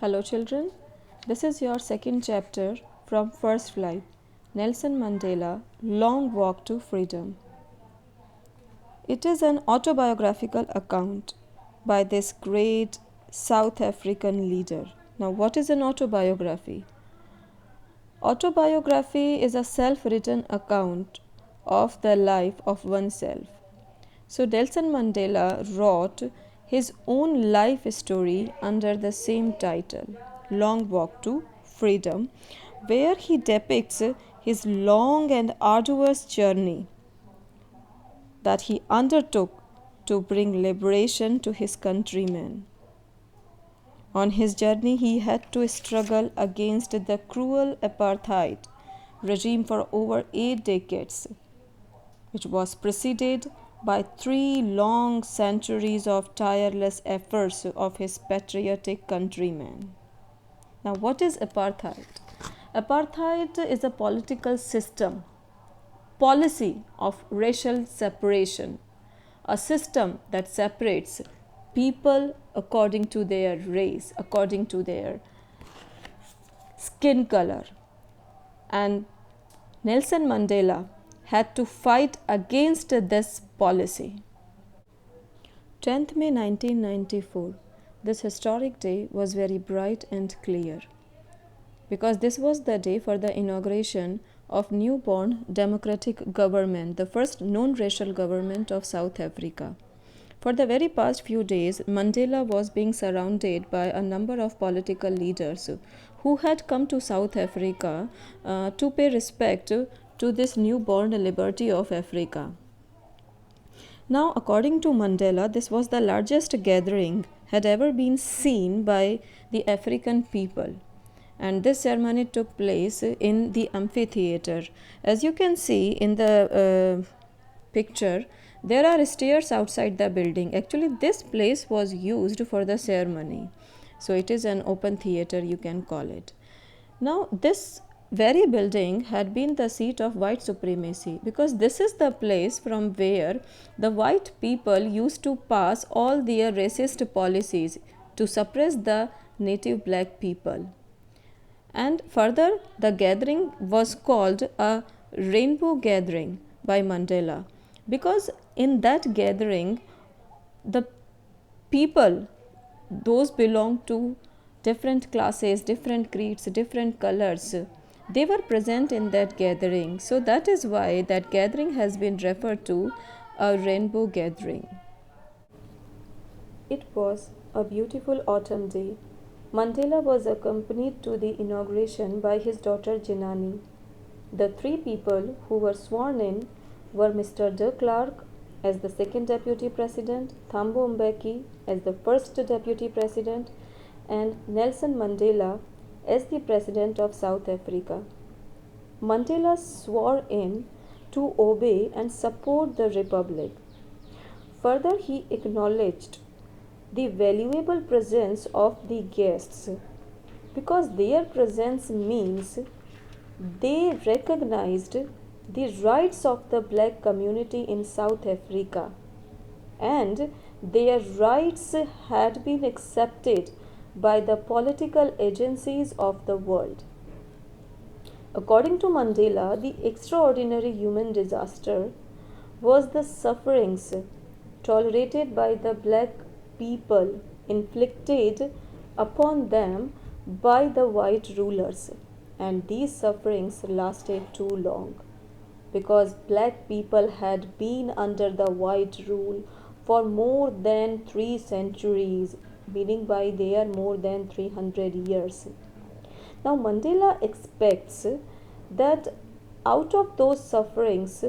Hello, children. This is your second chapter from First Flight Nelson Mandela Long Walk to Freedom. It is an autobiographical account by this great South African leader. Now, what is an autobiography? Autobiography is a self written account of the life of oneself. So, Nelson Mandela wrote his own life story under the same title, Long Walk to Freedom, where he depicts his long and arduous journey that he undertook to bring liberation to his countrymen. On his journey, he had to struggle against the cruel apartheid regime for over 8 decades, which was preceded by 3 long centuries of tireless efforts of his patriotic countrymen. Now, what is apartheid? Apartheid is a political system, policy of racial separation, a system that separates people according to their race, according to their skin color. And Nelson Mandela had to fight against this policy. 10th May 1994. This historic day was very bright and clear because this was the day for the inauguration of newborn democratic government, the first non-racial government of South Africa. For the very past few days, Mandela was being surrounded by a number of political leaders who had come to South Africa to pay respect to this newborn liberty of Africa. Now, according to Mandela, this was the largest gathering had ever been seen by the African people. And this ceremony took place in the amphitheater. As you can see in the picture, there are stairs outside the building. Actually, this place was used for the ceremony. So it is an open theater, you can call it. Now, this very building had been the seat of white supremacy because this is the place from where the white people used to pass all their racist policies to suppress the native black people. And further, the gathering was called a rainbow gathering by Mandela because in that gathering, the people, those belong to different classes, different creeds, different colors, they were present in that gathering. So that is why that gathering has been referred to a rainbow gathering. It was a beautiful autumn day. Mandela was accompanied to the inauguration by his daughter Janani. The 3 people who were sworn in were Mr. de Klerk as the second deputy president, Thabo Mbeki as the first deputy president, and Nelson Mandela as the president of South Africa. Mandela swore in to obey and support the republic. Further, he acknowledged the valuable presence of the guests because their presence means they recognized the rights of the black community in South Africa and their rights had been accepted by the political agencies of the world. According to Mandela, the extraordinary human disaster was the sufferings tolerated by the black people inflicted upon them by the white rulers, and these sufferings lasted too long because black people had been under the white rule for more than 3 centuries, meaning by there more than 300 years. Now, Mandela expects that out of those sufferings,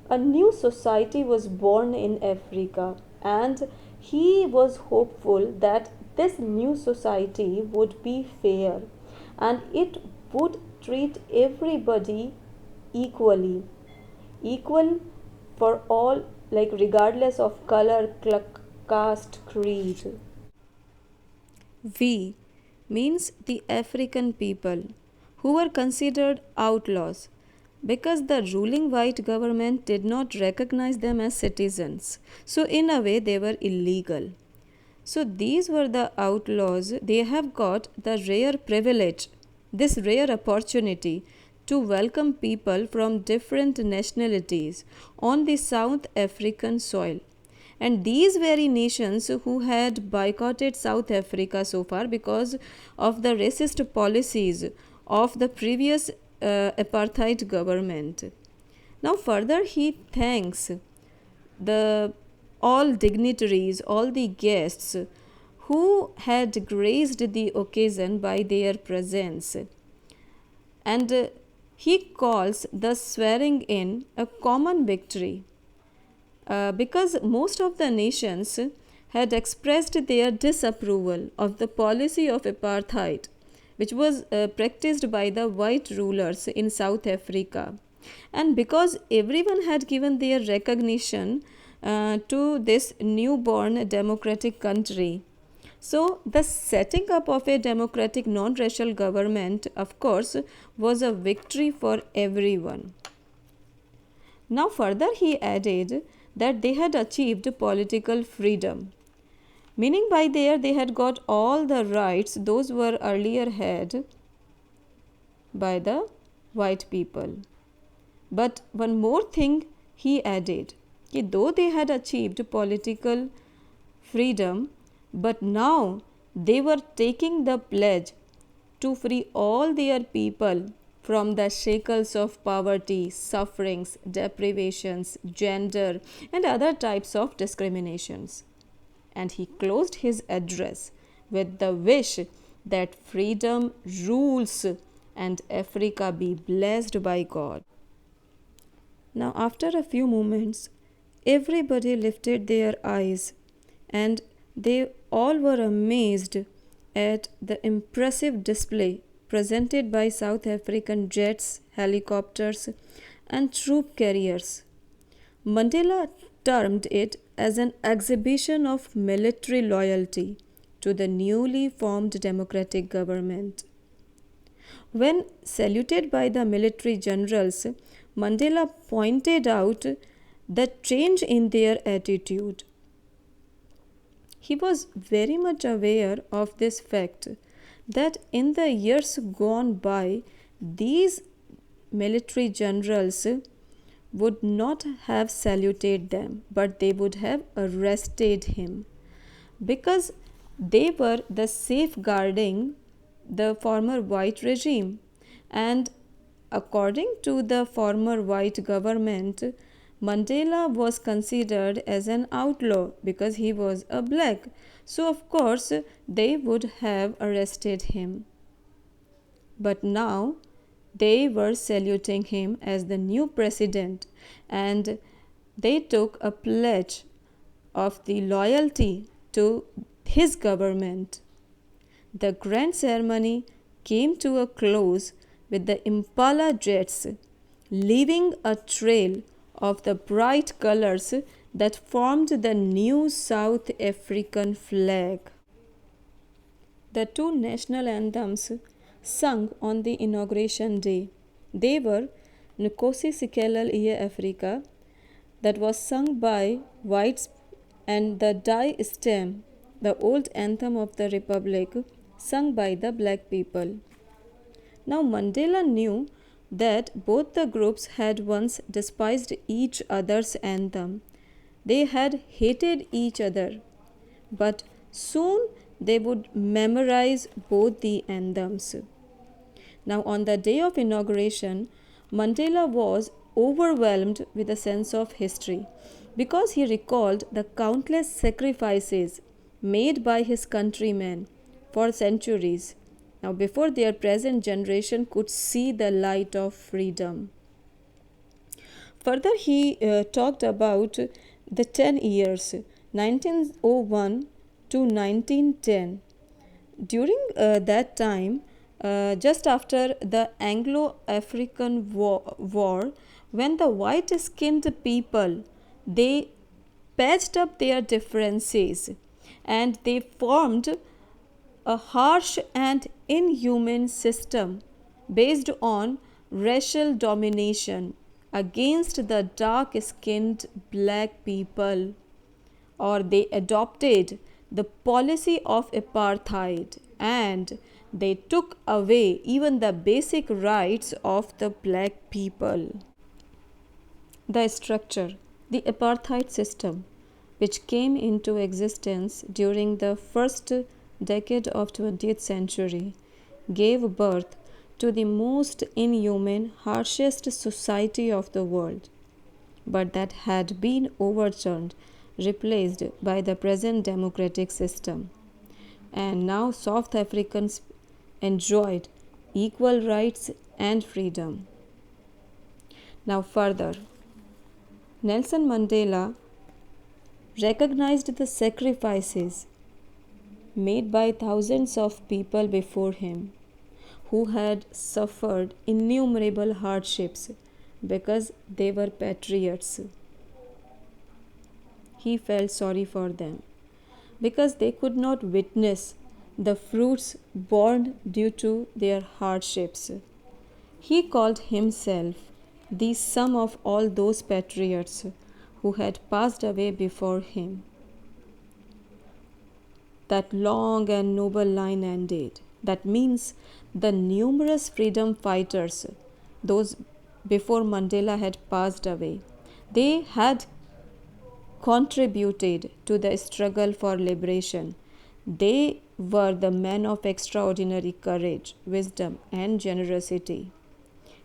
a new society was born in Africa, and he was hopeful that this new society would be fair and it would treat everybody equally, equal for all, like regardless of color, caste, creed. We means the African people who were considered outlaws because the ruling white government did not recognize them as citizens. So, in a way, they were illegal. So these were the outlaws. They have got the rare privilege, this rare opportunity to welcome people from different nationalities on the South African soil. And these very nations who had boycotted South Africa so far because of the racist policies of the previous apartheid government. Now, further, he thanks the all dignitaries, all the guests who had graced the occasion by their presence. And he calls the swearing in a common victory because most of the nations had expressed their disapproval of the policy of apartheid, which was practiced by the white rulers in South Africa. And because everyone had given their recognition to this newborn democratic country, so the setting up of a democratic non-racial government, of course, was a victory for everyone. Now, further, he added that they had achieved political freedom, meaning by there they had got all the rights those were earlier had by the white people. But one more thing he added, that though they had achieved political freedom, but now they were taking the pledge to free all their people from the shackles of poverty, sufferings, deprivations, gender, and other types of discriminations. And he closed his address with the wish that freedom rules and Africa be blessed by God. Now, after a few moments, everybody lifted their eyes and they all were amazed at the impressive display presented by South African jets, helicopters, and troop carriers. Mandela termed it as an exhibition of military loyalty to the newly formed democratic government. When saluted by the military generals, Mandela pointed out the change in their attitude. He was very much aware of this fact that in the years gone by, these military generals would not have saluted them, but they would have arrested him because they were the safeguarding the former white regime. And according to the former white government, Mandela was considered as an outlaw because he was a black. So, of course, they would have arrested him. But now they were saluting him as the new president and they took a pledge of the loyalty to his government. The grand ceremony came to a close with the Impala jets leaving a trail of the bright colors that formed the new South African flag. The two national anthems sung on the inauguration day. They were Nkosi Sikelel Iye Afrika, that was sung by whites, and the Die Stem, the old anthem of the Republic, sung by the black people. Now Mandela knew that both the groups had once despised each other's anthem. They had hated each other, but soon they would memorize both the anthems. Now, on the day of inauguration, Mandela was overwhelmed with a sense of history because he recalled the countless sacrifices made by his countrymen for centuries, now before their present generation could see the light of freedom. Further, he talked about the 10 years 1901 to 1910. During that time, just after the Anglo-African war, when the white-skinned people, they patched up their differences and they formed a harsh and inhuman system based on racial domination against the dark skinned black people, or they adopted the policy of apartheid, and they took away even the basic rights of the black people. The structure, the apartheid system, which came into existence during the first decade of 20th century, gave birth to the most inhuman, harshest society of the world, but that had been overturned, replaced by the present democratic system. And now South Africans enjoyed equal rights and freedom. Now, further, Nelson Mandela recognized the sacrifices made by thousands of people before him who had suffered innumerable hardships because they were patriots. He felt sorry for them because they could not witness the fruits borne due to their hardships. He called himself the sum of all those patriots who had passed away before him. That long and noble line ended. That means the numerous freedom fighters, those before Mandela had passed away, they had contributed to the struggle for liberation. They were the men of extraordinary courage, wisdom, and generosity.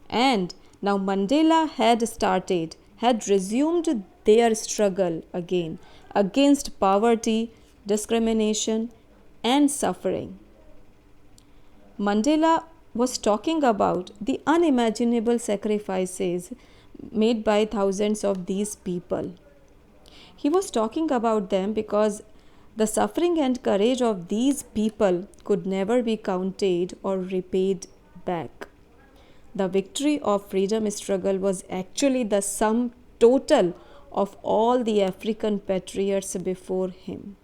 And now Mandela had resumed their struggle again against poverty, discrimination, and suffering. Mandela was talking about the unimaginable sacrifices made by thousands of these people. He was talking about them because the suffering and courage of these people could never be counted or repaid back. The victory of freedom struggle was actually the sum total of all the African patriots before him.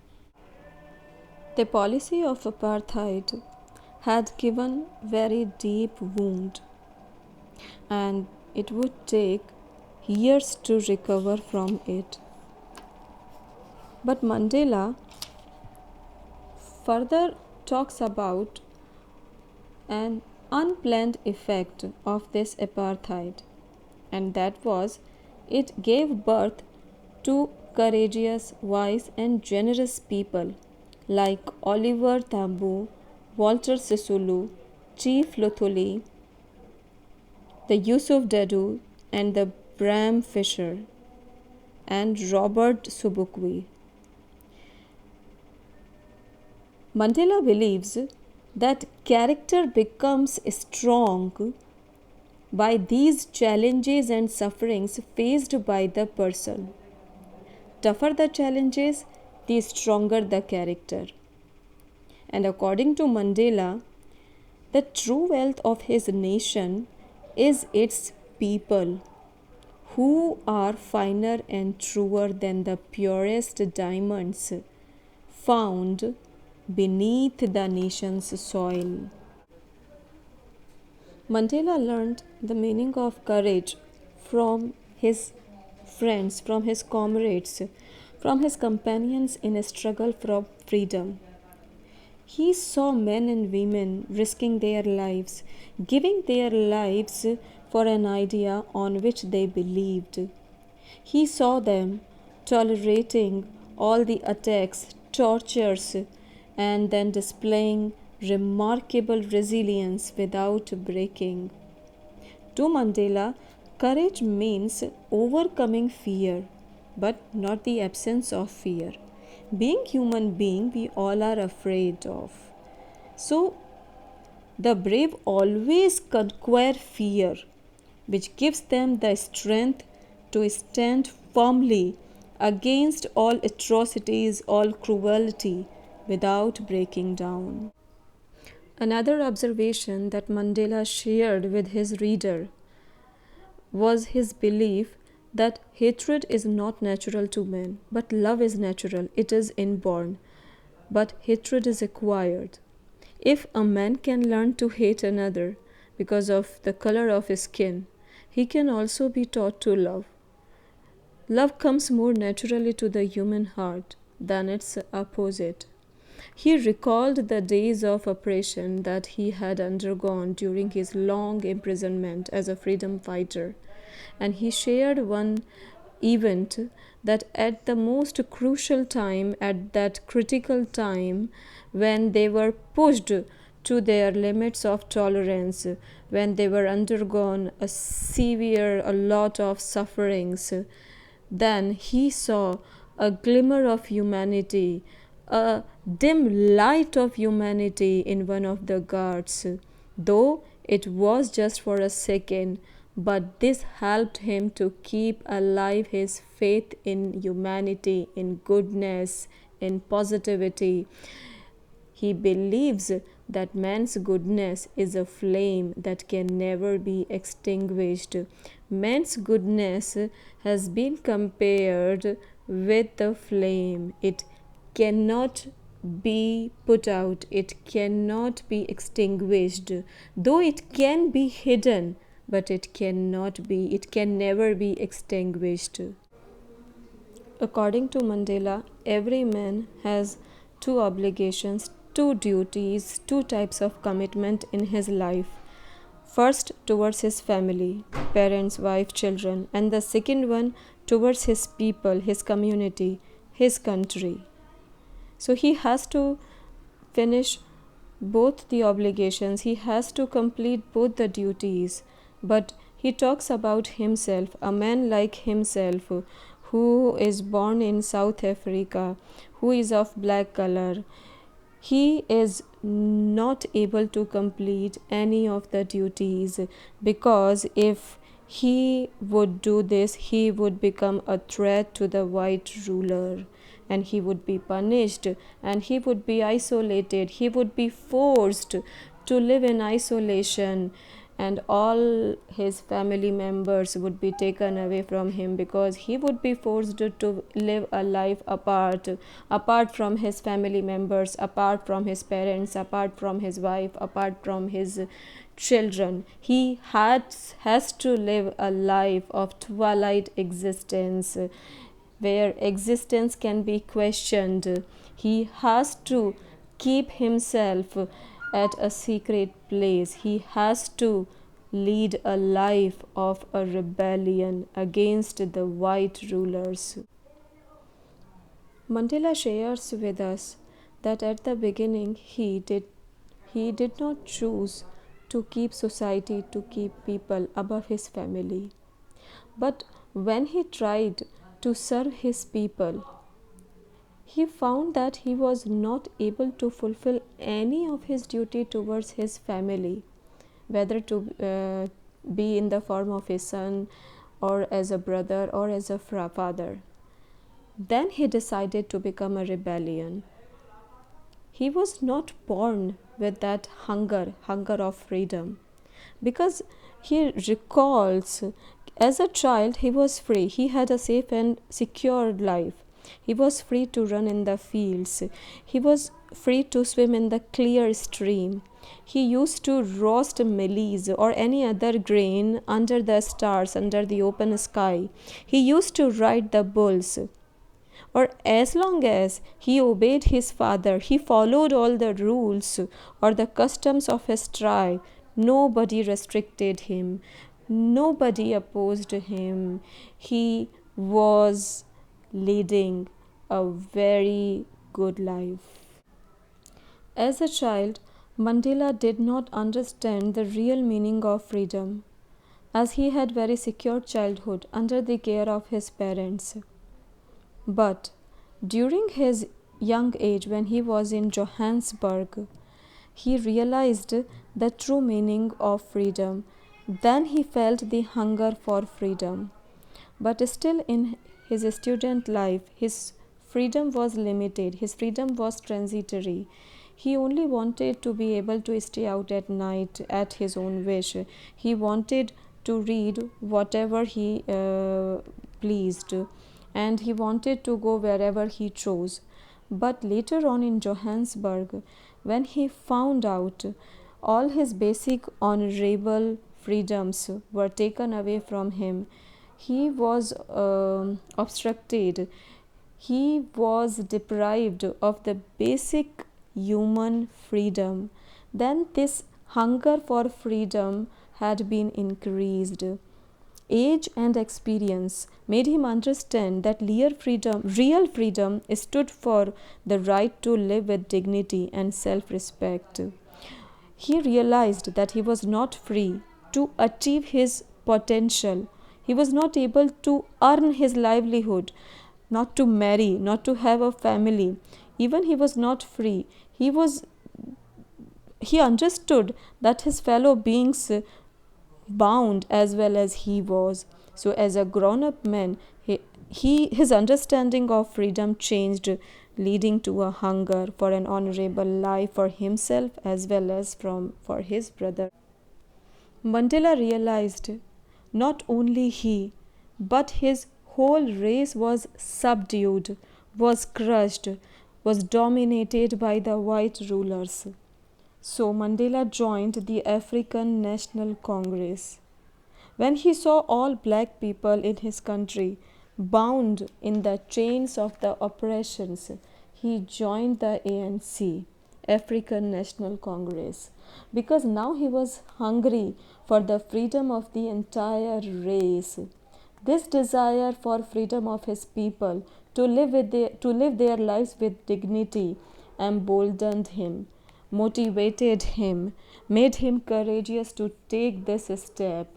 The policy of apartheid had given very deep wound, and it would take years to recover from it. But Mandela further talks about an unplanned effect of this apartheid, and that was it gave birth to courageous, wise, and generous people like Oliver Tambo, Walter Sisulu, Chief Luthuli, the Yusuf Dadoo, and the Bram Fisher, and Robert Subukwi. Mandela believes that character becomes strong by these challenges and sufferings faced by the person. Tougher the challenges, the stronger the character. And according to Mandela, the true wealth of his nation is its people, who are finer and truer than the purest diamonds found beneath the nation's soil. Mandela learned the meaning of courage from his friends, from his comrades, from his companions in a struggle for freedom. He saw men and women risking their lives, giving their lives for an idea on which they believed. He saw them tolerating all the attacks, tortures, and then displaying remarkable resilience without breaking. To Mandela, courage means overcoming fear, but not the absence of fear. Being human being, we all are afraid of. So, the brave always conquer fear, which gives them the strength to stand firmly against all atrocities, all cruelty, without breaking down. Another observation that Mandela shared with his reader was his belief that hatred is not natural to men, but love is natural, it is inborn, but hatred is acquired. If a man can learn to hate another because of the color of his skin, he can also be taught to love. Love comes more naturally to the human heart than its opposite. He recalled the days of oppression that he had undergone during his long imprisonment as a freedom fighter, and he shared one event that at the most crucial time, at that critical time, when they were pushed to their limits of tolerance, when they were undergone a lot of sufferings, then he saw a glimmer of humanity, a dim light of humanity in one of the guards, though it was just for a second, but this helped him to keep alive his faith in humanity, in goodness, in positivity. He believes that man's goodness is a flame that can never be extinguished. Man's goodness has been compared with the flame. It cannot be put out, it cannot be extinguished, though it can be hidden, but it can never be extinguished. According to Mandela, every man has two obligations, two duties, two types of commitment in his life. First, towards his family, parents, wife, children, and the second one towards his people, his community, his country. So he has to finish both the obligations, he has to complete both the duties. But he talks about himself, a man like himself, who is born in South Africa, who is of black color. He is not able to complete any of the duties, because if he would do this, he would become a threat to the white ruler, and he would be punished, and he would be isolated, he would be forced to live in isolation, and all his family members would be taken away from him, because he would be forced to live a life apart from his family members, apart from his parents, apart from his wife, apart from his children. He has to live a life of twilight existence, where existence can be questioned. He has to keep himself at a secret place. He has to lead a life of a rebellion against the white rulers. Mandela shares with us that at the beginning he did not choose to keep society, to keep people above his family. But when he tried to serve his people, he found that he was not able to fulfill any of his duty towards his family, whether to be in the form of a son, or as a brother, or as a father. Then he decided to become a rebellion. He was not born with that hunger of freedom, because he recalls as a child he was free. He had a safe and secured life. He was free to run in the fields. He was free to swim in the clear stream. He used to roast maize or any other grain under the stars, under the open sky. He used to ride the bulls. Or as long as he obeyed his father, he followed all the rules or the customs of his tribe, nobody restricted him, nobody opposed him. He was leading a very good life. As a child, Mandela did not understand the real meaning of freedom, as he had very secure childhood under the care of his parents. But during his young age, when he was in Johannesburg, he realized the true meaning of freedom. Then he felt the hunger for freedom. But still, in his student life, his freedom was limited, his freedom was transitory. He only wanted to be able to stay out at night at his own wish. He wanted to read whatever he pleased, and he wanted to go wherever he chose. But later on in Johannesburg, when he found out all his basic honorable freedoms were taken away from him, he was obstructed. He was deprived of the basic human freedom. Then this hunger for freedom had been increased. Age and experience made him understand that real freedom stood for the right to live with dignity and self respect. He realized that he was not free to achieve his potential. He was not able to earn his livelihood, not to marry, not to have a family. Even he was not free. He understood that his fellow beings bound as well as he was. So as a grown up man, his understanding of freedom changed, leading to a hunger for an honorable life for himself as well as for his brother. Mandela realized not only he, but his whole race was subdued, was crushed, was dominated by the white rulers. So Mandela joined the African National Congress. When he saw all black people in his country bound in the chains of the oppressions, he joined the ANC, African National Congress, because now he was hungry for the freedom of the entire race. This desire for freedom of his people to live their lives with dignity emboldened him, motivated him, made him courageous to take this step.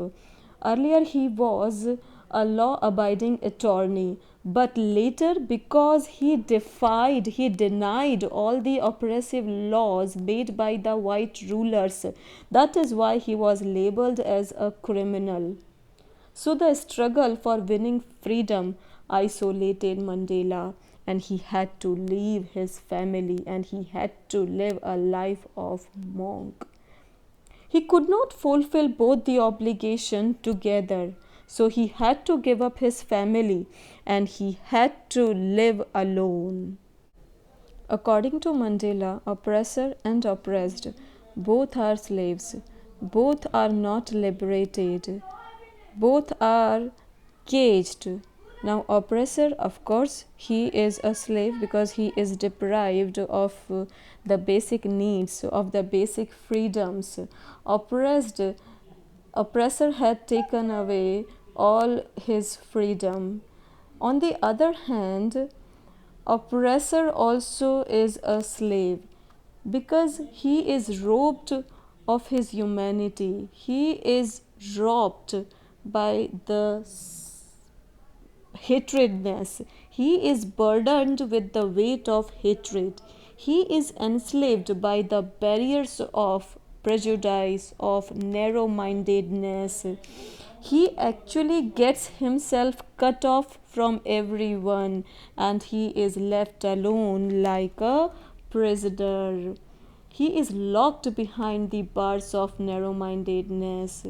Earlier, he was a law abiding attorney, but later, because he denied all the oppressive laws made by the white rulers, that is why he was labeled as a criminal. So the struggle for winning freedom isolated Mandela, and he had to leave his family and he had to live a life of monk. He could not fulfill both the obligation together, so he had to give up his family and he had to live alone. According to Mandela, oppressor and oppressed both are slaves, both are not liberated, both are caged. Now, oppressor, of course, he is a slave because he is deprived of the basic needs, of the basic freedoms. Oppressed, oppressor had taken away all his freedom. On the other hand, oppressor also is a slave because he is robbed of his humanity. He is robbed by the hatredness. He is burdened with the weight of hatred. He is enslaved by the barriers of prejudice, of narrow mindedness. He actually gets himself cut off from everyone and he is left alone like a prisoner. He is locked behind the bars of narrow mindedness.